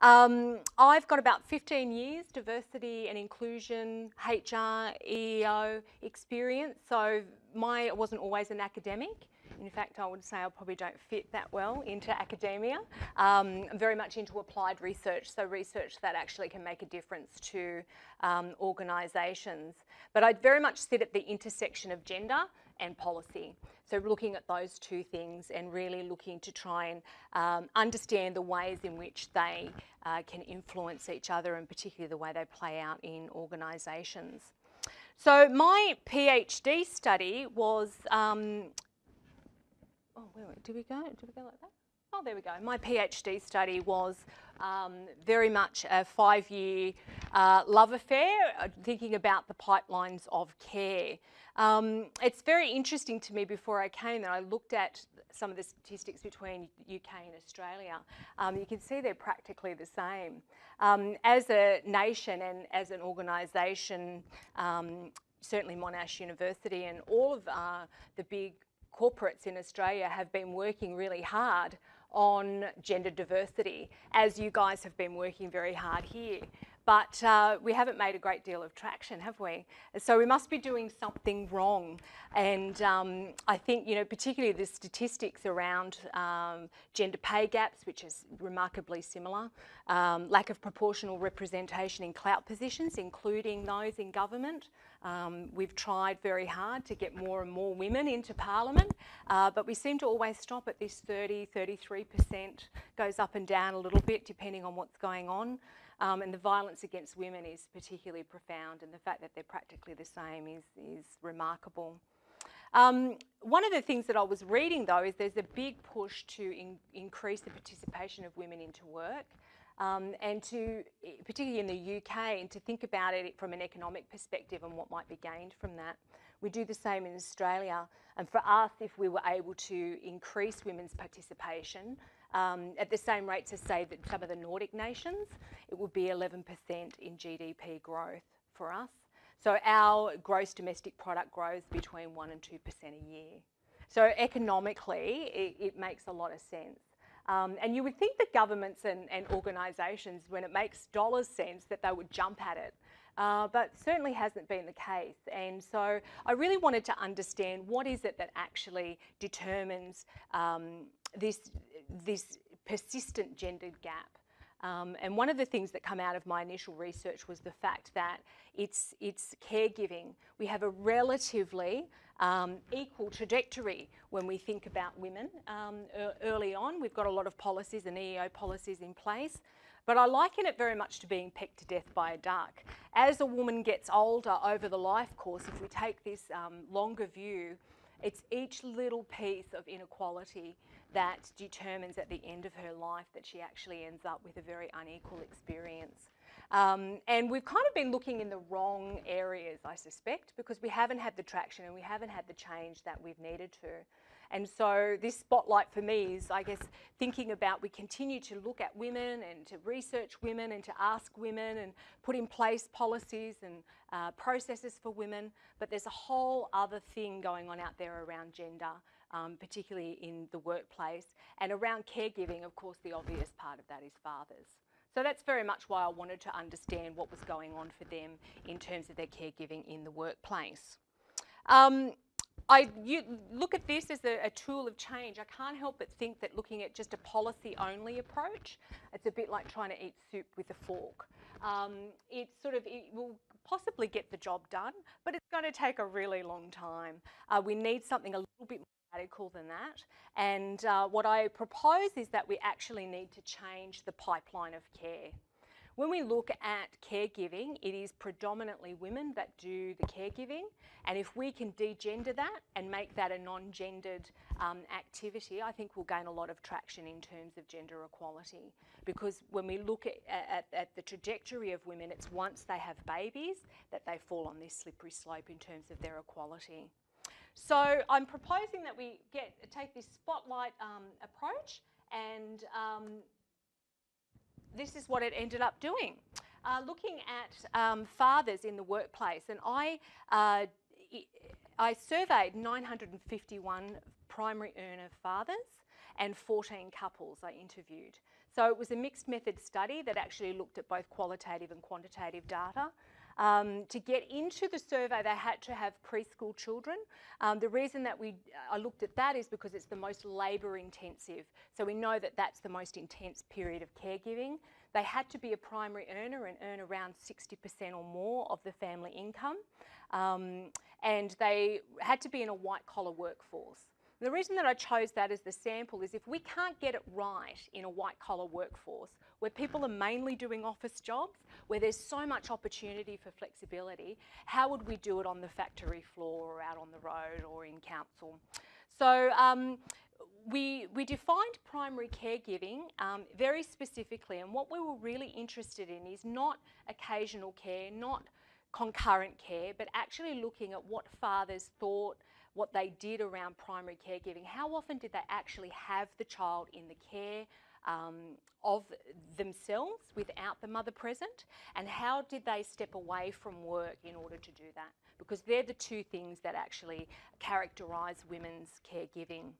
I've got about 15 years diversity and inclusion, HR, EEO experience. So I wasn't always an academic. In fact, I would say I probably don't fit that well into academia. I'm very much into applied research, so research that actually can make a difference to organisations. But I very much sit at the intersection of gender and policy. So looking at those two things and really looking to try and understand the ways in which they can influence each other, and particularly the way they play out in organisations. So my PhD study was, did we go like that? Oh, there we go. My PhD study was very much a 5-year love affair, thinking about the pipelines of care. It's very interesting to me. Before I came there, I looked at some of the statistics between UK and Australia. You can see they're practically the same. As a nation and as an organisation, certainly Monash University and all of the big corporates in Australia have been working really hard on gender diversity, as you guys have been working very hard here. But we haven't made a great deal of traction, have we? So we must be doing something wrong. And I think, you know, particularly the statistics around gender pay gaps, which is remarkably similar, lack of proportional representation in clout positions, including those in government. We've tried very hard to get more and more women into Parliament, but we seem to always stop at this 33%, goes up and down a little bit depending on what's going on. And the violence against women is particularly profound, and the fact that they're practically the same is remarkable. One of the things that I was reading, though, is there's a big push to increase the participation of women into work, and to, particularly in the UK, and to think about it from an economic perspective and what might be gained from that. We do the same in Australia, and for us, if we were able to increase women's participation at the same rates as, say, some of the Nordic nations, it would be 11% in GDP growth for us. So our gross domestic product grows between 1% and 2% a year. So economically, it makes a lot of sense. And you would think that governments and organisations, when it makes dollars sense, that they would jump at it. But certainly hasn't been the case. And so I really wanted to understand what is it that actually determines this persistent gendered gap. And one of the things that come out of my initial research was the fact that it's caregiving. We have a relatively equal trajectory when we think about women early on. We've got a lot of policies and EEO policies in place, but I liken it very much to being pecked to death by a duck. As a woman gets older over the life course, if we take this longer view, it's each little piece of inequality that determines at the end of her life that she actually ends up with a very unequal experience. And we've kind of been looking in the wrong areas, I suspect, because we haven't had the traction and we haven't had the change that we've needed to. And so this spotlight for me is, I guess, thinking about, we continue to look at women and to research women and to ask women and put in place policies and processes for women, but there's a whole other thing going on out there around gender, particularly in the workplace, and around caregiving. Of course, the obvious part of that is fathers. So that's very much why I wanted to understand what was going on for them in terms of their caregiving in the workplace. You look at this as a tool of change. I can't help but think that looking at just a policy-only approach, it's a bit like trying to eat soup with a fork. It will possibly get the job done, but it's going to take a really long time. We need something a little bit more radical than that. And what I propose is that we actually need to change the pipeline of care. When we look at caregiving, it is predominantly women that do the caregiving, and if we can degender that and make that a non-gendered activity, I think we'll gain a lot of traction in terms of gender equality. Because when we look at the trajectory of women, it's once they have babies that they fall on this slippery slope in terms of their equality. So I'm proposing that we take this spotlight approach, and this is what it ended up doing. Looking at fathers in the workplace, and I surveyed 951 primary earner fathers and 14 couples I interviewed. So it was a mixed method study that actually looked at both qualitative and quantitative data. To get into the survey, they had to have preschool children. The reason that I looked at that is because it's the most labour intensive. So we know that that's the most intense period of caregiving. They had to be a primary earner and earn around 60% or more of the family income. And they had to be in a white-collar workforce. The reason that I chose that as the sample is if we can't get it right in a white-collar workforce, where people are mainly doing office jobs, where there's so much opportunity for flexibility, how would we do it on the factory floor or out on the road or in council? So we defined primary caregiving very specifically, and what we were really interested in is not occasional care, not concurrent care, but actually looking at what fathers thought, what they did around primary caregiving. How often did they actually have the child in the care of themselves without the mother present, and how did they step away from work in order to do that? Because they're the two things that actually characterise women's caregiving.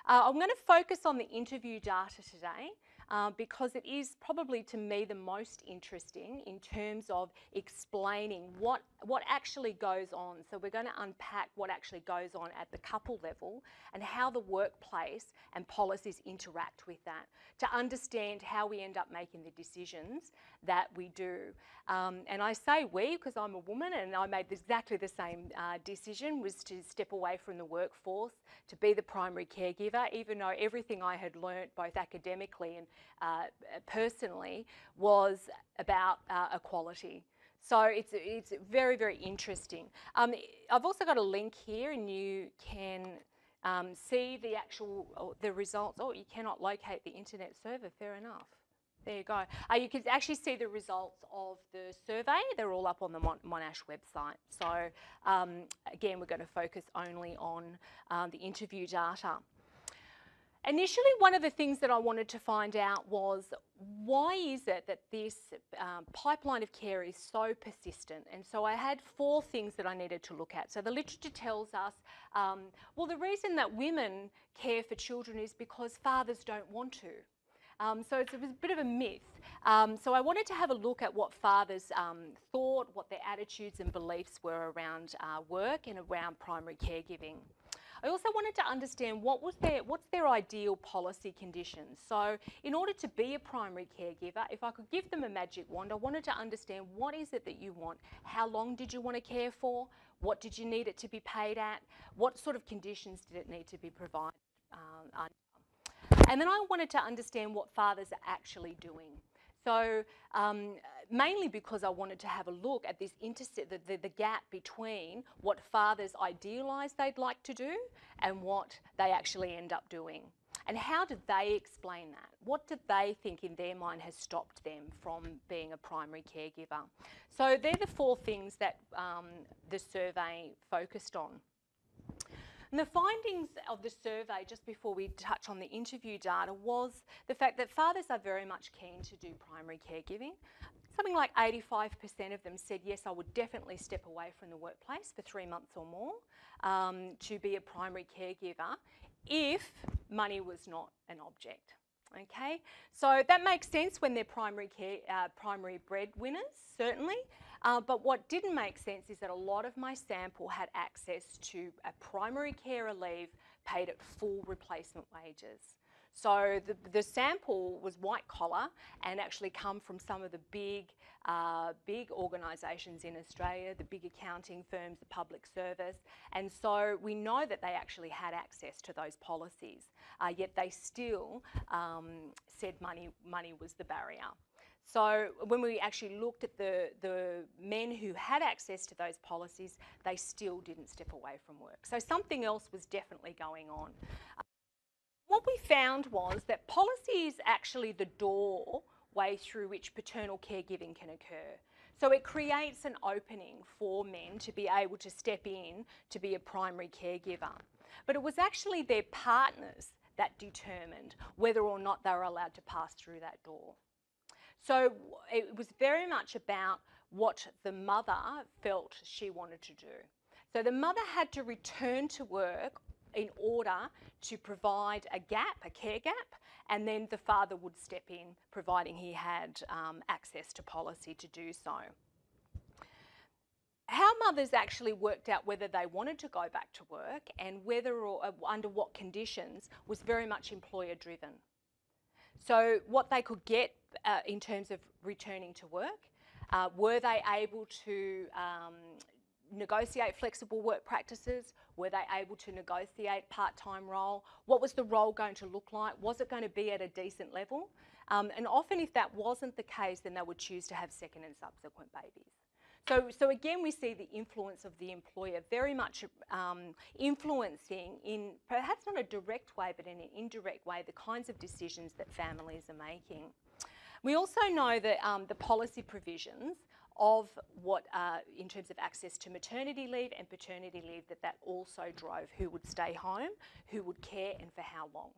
I'm going to focus on the interview data today because it is probably to me the most interesting in terms of explaining what actually goes on. So we're going to unpack what actually goes on at the couple level and how the workplace and policies interact with that to understand how we end up making the decisions that we do. And I say we because I'm a woman and I made exactly the same decision, was to step away from the workforce, to be the primary caregiver, even though everything I had learnt both academically and personally was about equality. So it's very, very interesting. I've also got a link here and you can see the results. Oh, you cannot locate the internet server, fair enough. There you go. You can actually see the results of the survey. They're all up on the Monash website. So again, we're going to focus only on the interview data. Initially, one of the things that I wanted to find out was why is it that this pipeline of care is so persistent? And so I had 4 things that I needed to look at. So the literature tells us, well, the reason that women care for children is because fathers don't want to. So it's a bit of a myth. So I wanted to have a look at what fathers thought, what their attitudes and beliefs were around work and around primary caregiving. I also wanted to understand what's their ideal policy conditions. So in order to be a primary caregiver, if I could give them a magic wand, I wanted to understand what is it that you want? How long did you want to care for? What did you need it to be paid at? What sort of conditions did it need to be provided under? And then I wanted to understand what fathers are actually doing. So mainly because I wanted to have a look at this the gap between what fathers idealise they'd like to do and what they actually end up doing. And how did they explain that? What did they think in their mind has stopped them from being a primary caregiver? So they're the 4 things that the survey focused on. And the findings of the survey, just before we touch on the interview data, was the fact that fathers are very much keen to do primary caregiving. Something like 85% of them said, yes, I would definitely step away from the workplace for 3 months or more to be a primary caregiver if money was not an object. Okay, so that makes sense when they're primary breadwinners, certainly. But what didn't make sense is that a lot of my sample had access to a primary carer leave paid at full replacement wages. So the sample was white collar and actually come from some of the big organisations in Australia, the big accounting firms, the public service. And so we know that they actually had access to those policies, yet they still said money was the barrier. So when we actually looked at the men who had access to those policies, they still didn't step away from work. So something else was definitely going on. What we found was that policy is actually the doorway through which paternal caregiving can occur. So it creates an opening for men to be able to step in to be a primary caregiver. But it was actually their partners that determined whether or not they were allowed to pass through that door. So it was very much about what the mother felt she wanted to do. So the mother had to return to work in order to provide a care gap, and then the father would step in, providing he had access to policy to do so. How mothers actually worked out whether they wanted to go back to work and whether or under what conditions was very much employer driven. So what they could get in terms of returning to work, were they able to negotiate flexible work practices? Were they able to negotiate part-time role? What was the role going to look like? Was it going to be at a decent level? And often if that wasn't the case, then they would choose to have second and subsequent babies. So again, we see the influence of the employer very much influencing in perhaps not a direct way, but in an indirect way, the kinds of decisions that families are making. We also know that the policy provisions of what, in terms of access to maternity leave and paternity leave, that also drove who would stay home, who would care, and for how long.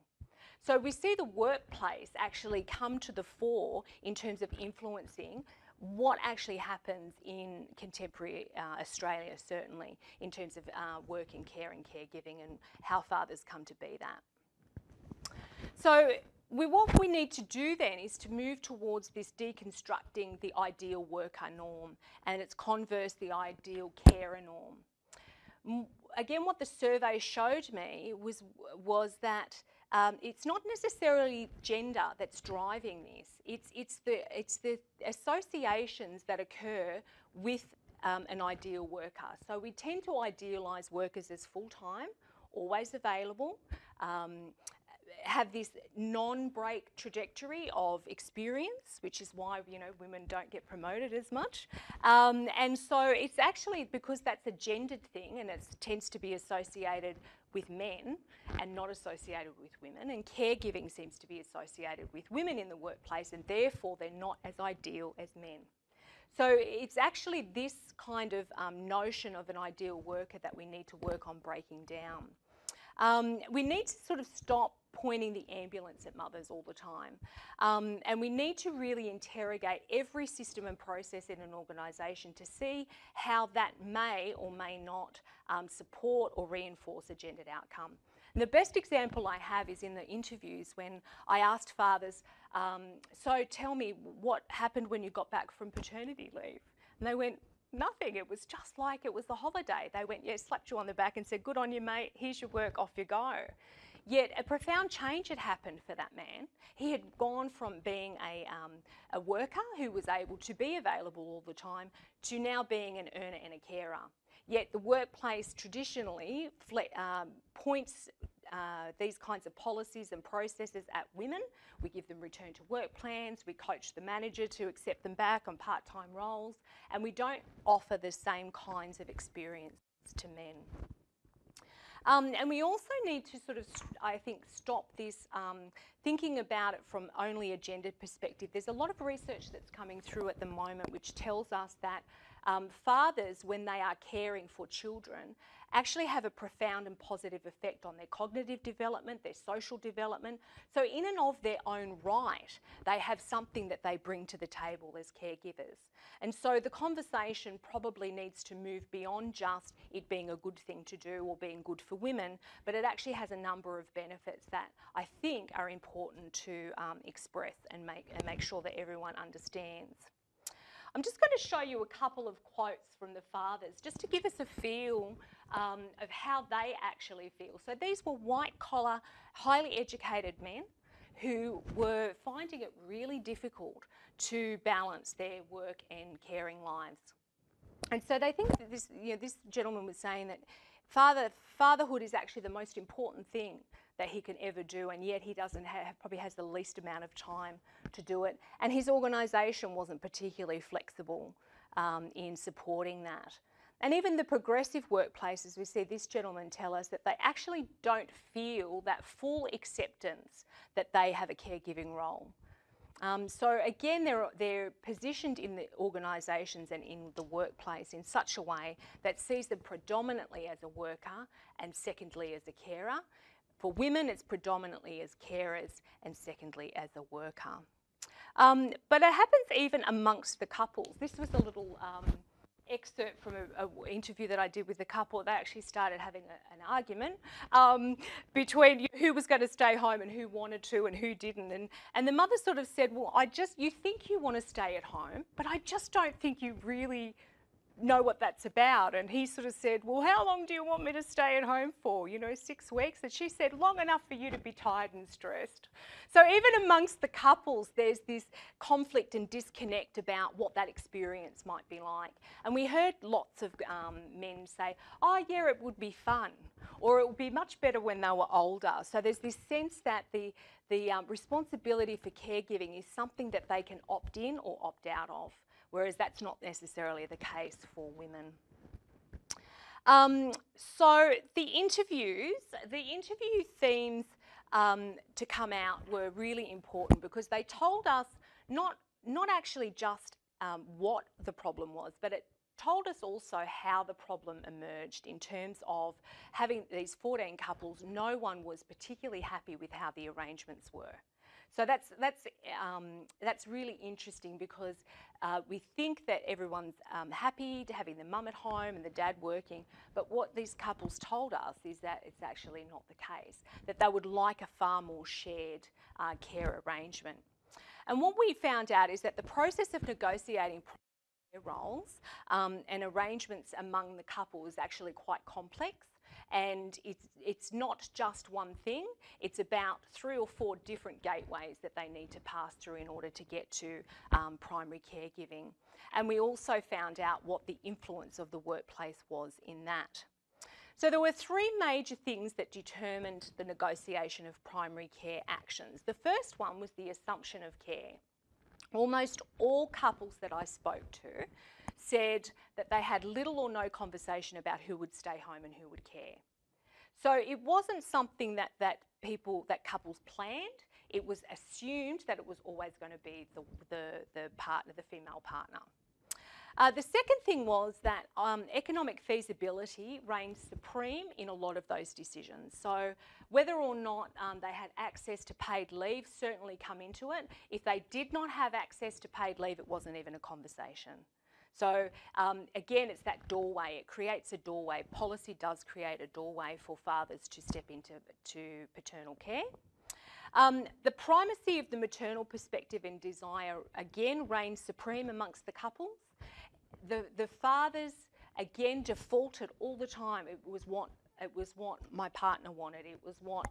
So we see the workplace actually come to the fore in terms of influencing what actually happens in contemporary Australia, certainly, in terms of work and care and caregiving and how fathers come to be that. So what we need to do then is to move towards this deconstructing the ideal worker norm and its converse, the ideal carer norm. Again, what the survey showed me was that it's not necessarily gender that's driving this. It's the associations that occur with an ideal worker. So we tend to idealise workers as full-time, always available, have this non-break trajectory of experience, which is why, you know, women don't get promoted as much. And so it's actually because that's a gendered thing and it tends to be associated with men and not associated with women, and caregiving seems to be associated with women in the workplace, and therefore they're not as ideal as men. So it's actually this kind of notion of an ideal worker that we need to work on breaking down. We need to sort of stop pointing the ambulance at mothers all the time. And we need to really interrogate every system and process in an organisation to see how that may or may not support or reinforce a gendered outcome. And the best example I have is in the interviews when I asked fathers, so tell me what happened when you got back from paternity leave? And they went, nothing, it was just like it was the holiday. They went, yeah, slapped you on the back and said, good on you, mate, here's your work, off you go. Yet a profound change had happened for that man. He had gone from being a worker who was able to be available all the time to now being an earner and a carer. Yet the workplace traditionally points these kinds of policies and processes at women. We give them return to work plans, we coach the manager to accept them back on part-time roles, and we don't offer the same kinds of experience to men. And we also need to sort of, I think, stop this thinking about it from only a gendered perspective. There's a lot of research that's coming through at the moment which tells us that fathers, when they are caring for children, actually have a profound and positive effect on their cognitive development, their social development. So in and of their own right, they have something that they bring to the table as caregivers. And so the conversation probably needs to move beyond just it being a good thing to do or being good for women, but it actually has a number of benefits that I think are important to express and make sure that everyone understands. I'm just going to show you a couple of quotes from the fathers just to give us a feel of how they actually feel. So these were white-collar, highly educated men who were finding it really difficult to balance their work and caring lives. And so they think that this gentleman was saying that fatherhood is actually the most important thing that he can ever do, and yet he probably has the least amount of time to do it. And his organisation wasn't particularly flexible in supporting that. And even the progressive workplaces, we see this gentleman tell us that they actually don't feel that full acceptance that they have a caregiving role. So again, they're positioned in the organisations and in the workplace in such a way that sees them predominantly as a worker and secondly as a carer. For women, it's predominantly as carers and secondly as a worker. But it happens even amongst the couples. This was a little excerpt from an interview that I did with a couple. They actually started having an argument between who was going to stay home and who wanted to and who didn't. And the mother sort of said, well, you think you want to stay at home, but I just don't think you really know what that's about. And he sort of said, well, how long do you want me to stay at home for? 6 weeks? And she said, long enough for you to be tired and stressed. So even amongst the couples, there's this conflict and disconnect about what that experience might be like. And we heard lots of men say, oh yeah, it would be fun, or it would be much better when they were older. So there's this sense that the responsibility for caregiving is something that they can opt in or opt out of, whereas that's not necessarily the case for women. So the interview themes to come out were really important because they told us not actually just what the problem was, but it told us also how the problem emerged in terms of having these 14 couples. No one was particularly happy with how the arrangements were. So that's really interesting because we think that everyone's happy to having the mum at home and the dad working, but what these couples told us is that it's actually not the case, that they would like a far more shared care arrangement. And what we found out is that the process of negotiating roles and arrangements among the couple is actually quite complex. And it's not just one thing, it's about 3 or 4 different gateways that they need to pass through in order to get to primary caregiving. And we also found out what the influence of the workplace was in that. So there were 3 major things that determined the negotiation of primary care actions. The first one was the assumption of care. Almost all couples that I spoke to said that they had little or no conversation about who would stay home and who would care. So it wasn't something that couples planned. It was assumed that it was always going to be the partner, the female partner. The second thing was that economic feasibility reigned supreme in a lot of those decisions. So whether or not they had access to paid leave certainly come into it. If they did not have access to paid leave, it wasn't even a conversation. So again, it's that doorway. It creates a doorway. Policy does create a doorway for fathers to step into paternal care. The primacy of the maternal perspective and desire again reigned supreme amongst the couples. The fathers again defaulted all the time. It was what my partner wanted. It was what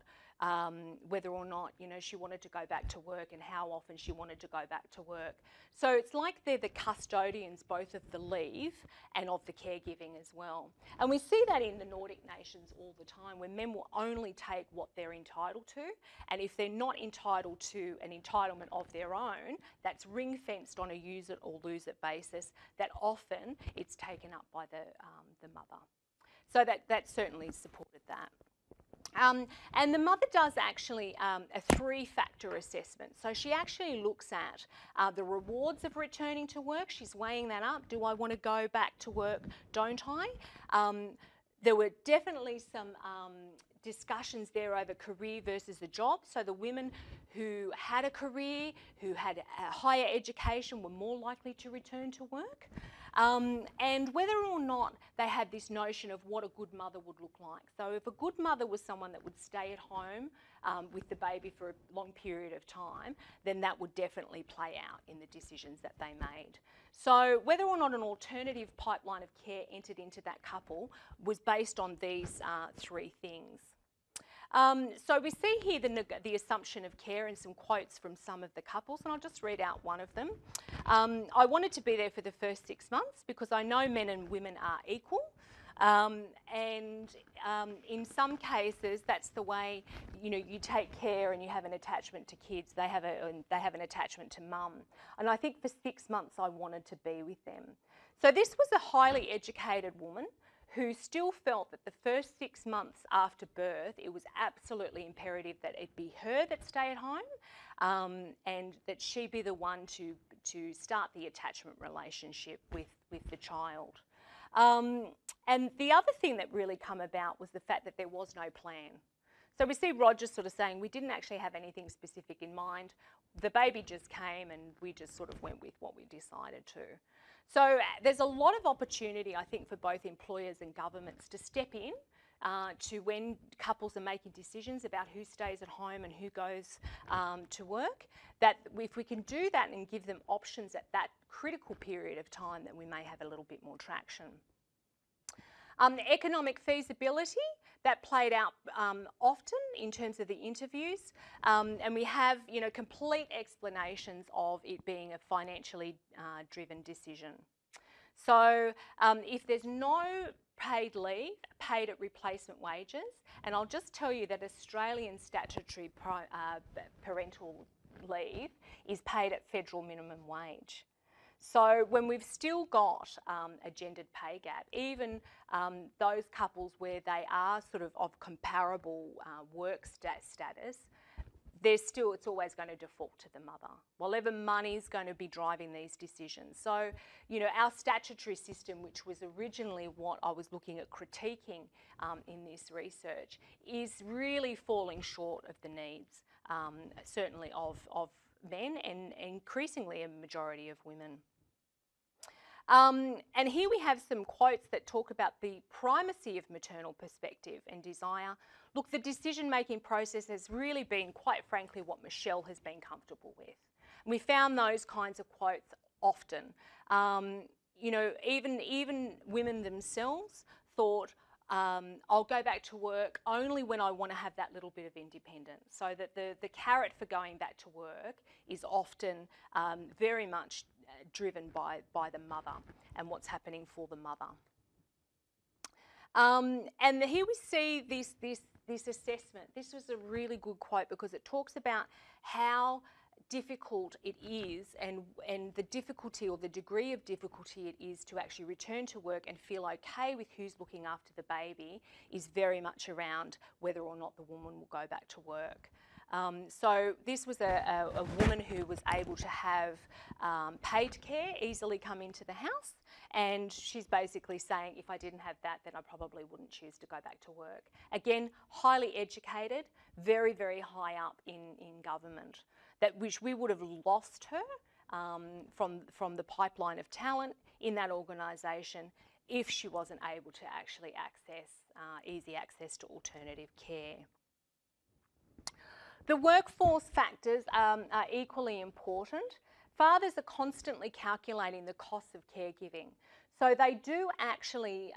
whether or not she wanted to go back to work and how often she wanted to go back to work. So it's like they're the custodians both of the leave and of the caregiving as well. And we see that in the Nordic nations all the time, where men will only take what they're entitled to, and if they're not entitled to an entitlement of their own, that's ring-fenced on a use it or lose it basis, that often it's taken up by the mother. So that certainly supported that. And the mother does actually a 3-factor assessment. So she actually looks at the rewards of returning to work. She's weighing that up. Do I want to go back to work? Don't I? There were definitely some discussions there over career versus the job. So the women who had a career, who had a higher education, were more likely to return to work. And whether or not they had this notion of what a good mother would look like. So if a good mother was someone that would stay at home with the baby for a long period of time, then that would definitely play out in the decisions that they made. So whether or not an alternative pipeline of care entered into that couple was based on these 3 things. So we see here the assumption of care and some quotes from some of the couples, and I'll just read out one of them. I wanted to be there for the first 6 months because I know men and women are equal, and in some cases that's the way you take care and you have an attachment to kids. They have an attachment to mum, and I think for 6 months I wanted to be with them. So this was a highly educated woman who still felt that the first 6 months after birth, it was absolutely imperative that it be her that stay at home, and that she be the one to start the attachment relationship with the child. And the other thing that really come about was the fact that there was no plan. So we see Roger sort of saying, we didn't actually have anything specific in mind. the baby just came and we just sort of went with what we decided to. So there's a lot of opportunity, I think, for both employers and governments to step in to when couples are making decisions about who stays at home and who goes to work, that if we can do that and give them options at that critical period of time, then we may have a little bit more traction. The economic feasibility, that played out often in terms of the interviews, and we have, you know, complete explanations of it being a financially driven decision. So if there's no paid leave, paid at replacement wages, and I'll just tell you that Australian statutory parental leave is paid at federal minimum wage. So when we've still got a gendered pay gap, even those couples where they are sort of comparable work status, it's always going to default to the mother. Whatever money's going to be driving these decisions. So, you know, our statutory system, which was originally what I was looking at critiquing in this research, is really falling short of the needs, certainly of men and increasingly a majority of women. And here we have some quotes that talk about the primacy of maternal perspective and desire. Look, the decision-making process has really been, quite frankly, what Michelle has been comfortable with. And we found those kinds of quotes often. You know, even women themselves thought, I'll go back to work only when I want to have that little bit of independence. So that the carrot for going back to work is often very much driven by the mother and what's happening for the mother. And here we see this assessment. This was a really good quote because it talks about how difficult it is and the difficulty or the degree of difficulty it is to actually return to work and feel okay with who's looking after the baby is very much around whether or not the woman will go back to work. So this was a woman who was able to have paid care easily come into the house, and she's basically saying, if I didn't have that, then I probably wouldn't choose to go back to work. Again, highly educated, very, very high up in government, which we would have lost her from the pipeline of talent in that organisation if she wasn't able to actually access easy access to alternative care. The workforce factors are equally important. Fathers are constantly calculating the costs of caregiving. So they do actually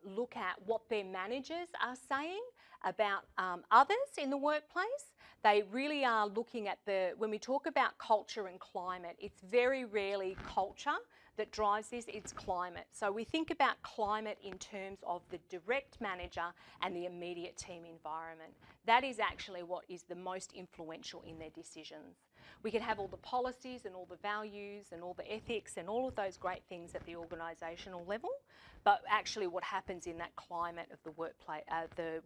look at what their managers are saying about others in the workplace. They really are looking at when we talk about culture and climate, it's very rarely culture that drives this, it's climate. So we think about climate in terms of the direct manager and the immediate team environment. That is actually what is the most influential in their decisions. We can have all the policies and all the values and all the ethics and all of those great things at the organisational level, but actually what happens in that climate of the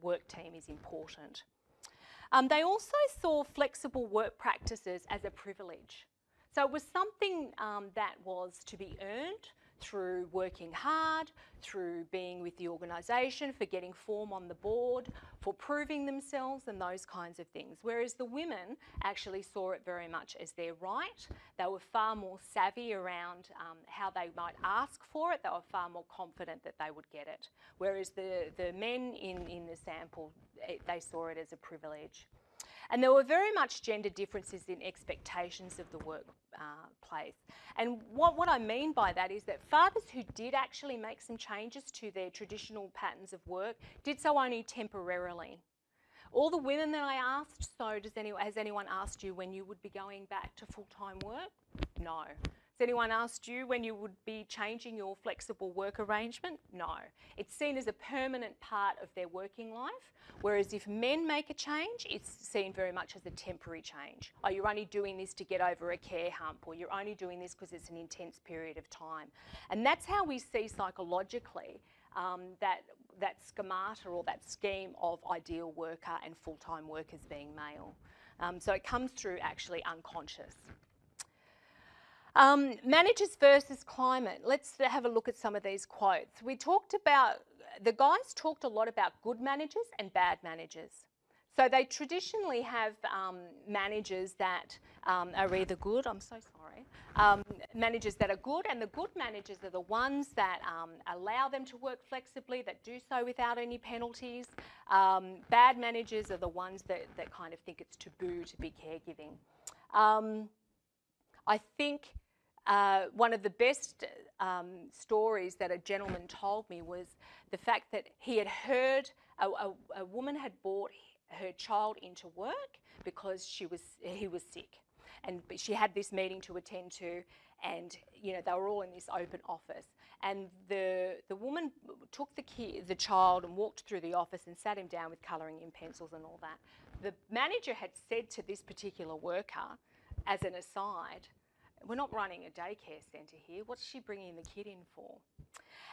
work team is important. They also saw flexible work practices as a privilege. So it was something that was to be earned through working hard, through being with the organisation, for getting form on the board, for proving themselves and those kinds of things. Whereas the women actually saw it very much as their right. They were far more savvy around how they might ask for it. They were far more confident that they would get it. Whereas the men in the sample, they saw it as a privilege. And there were very much gender differences in expectations of the workplace. And what I mean by that is that fathers who did actually make some changes to their traditional patterns of work did so only temporarily. All the women that I asked, so has anyone asked you when you would be going back to full-time work? No. Has anyone asked you when you would be changing your flexible work arrangement? No. It's seen as a permanent part of their working life, whereas if men make a change, it's seen very much as a temporary change. Oh, you're only doing this to get over a care hump, or you're only doing this because it's an intense period of time. And that's how we see psychologically that schemata or that scheme of ideal worker and full-time workers being male. So it comes through actually unconscious. Managers versus climate. Let's have a look at some of these quotes. The guys talked a lot about good managers and bad managers. So they traditionally have managers that are either good, I'm so sorry, managers that are good, and the good managers are the ones that allow them to work flexibly, that do so without any penalties. Bad managers are the ones that kind of think it's taboo to be caregiving. I think one of the best stories that a gentleman told me was the fact that he had heard a woman had brought her child into work because he was sick, and she had this meeting to attend to, and you know they were all in this open office, and the woman took the child and walked through the office and sat him down with colouring in pencils and all that. The manager had said to this particular worker, as an aside, "We're not running a daycare centre here. What's she bringing the kid in for?"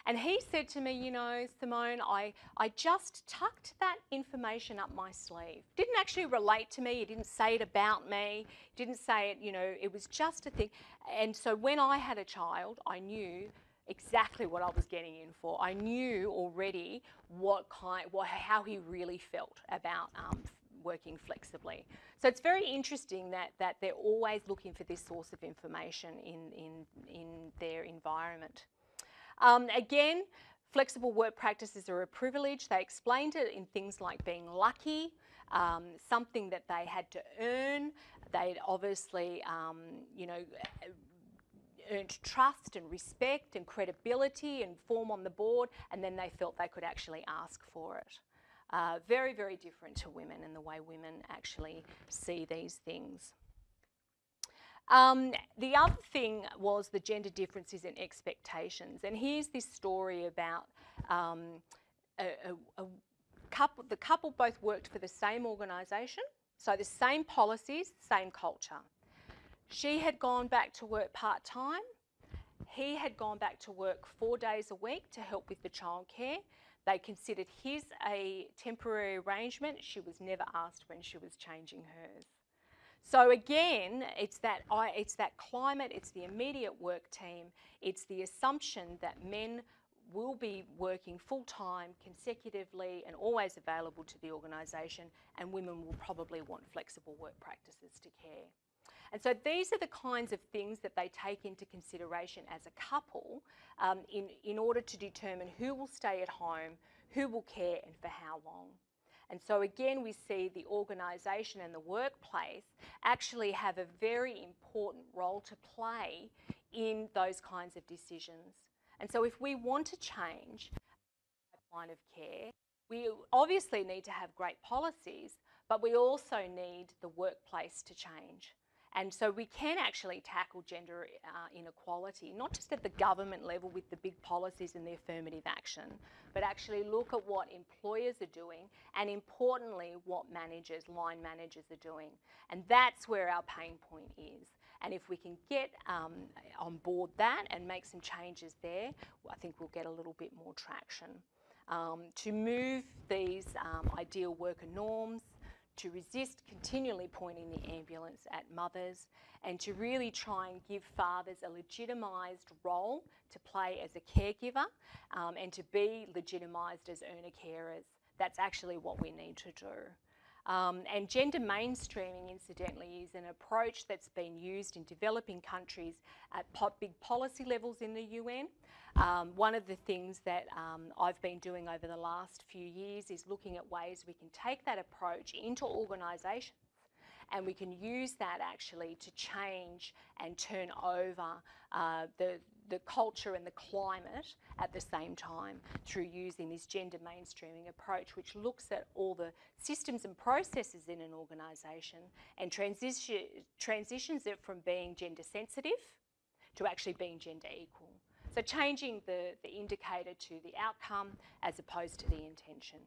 And he said to me, "You know, Simone, I just tucked that information up my sleeve." Didn't actually relate to me. He didn't say it about me. Didn't say it, you know, it was just a thing. And so when I had a child, I knew exactly what I was getting in for. I knew already how he really felt about working flexibly. So it's very interesting that they're always looking for this source of information in their environment. Again, flexible work practices are a privilege. They explained it in things like being lucky, something that they had to earn. They'd obviously, you know, earned trust and respect and credibility and form on the board, and then they felt they could actually ask for it. Very, very different to women and the way women actually see these things. The other thing was the gender differences in expectations, and here's this story about the couple both worked for the same organisation, so the same policies, same culture. She had gone back to work part-time. He had gone back to work 4 days a week to help with the childcare. They considered his a temporary arrangement. She was never asked when she was changing hers. So again, it's that climate, it's the immediate work team, it's the assumption that men will be working full-time, consecutively, and always available to the organisation, and women will probably want flexible work practices to care. And so these are the kinds of things that they take into consideration as a couple in order to determine who will stay at home, who will care, and for how long. And so again, we see the organisation and the workplace actually have a very important role to play in those kinds of decisions. And so if we want to change the pipeline of care, we obviously need to have great policies, but we also need the workplace to change. And so we can actually tackle gender inequality, not just at the government level with the big policies and the affirmative action, but actually look at what employers are doing, and importantly, what line managers are doing. And that's where our pain point is. And if we can get on board that and make some changes there, I think we'll get a little bit more traction. To move these ideal worker norms, to resist continually pointing the ambulance at mothers, and to really try and give fathers a legitimised role to play as a caregiver, and to be legitimised as earner carers. That's actually what we need to do. And gender mainstreaming, incidentally, is an approach that's been used in developing countries at big policy levels in the UN. One of the things that I've been doing over the last few years is looking at ways we can take that approach into organisations, and we can use that actually to change and turn over the culture and the climate at the same time through using this gender mainstreaming approach, which looks at all the systems and processes in an organisation and transitions it from being gender sensitive to actually being gender equal. So changing the indicator to the outcome as opposed to the intention.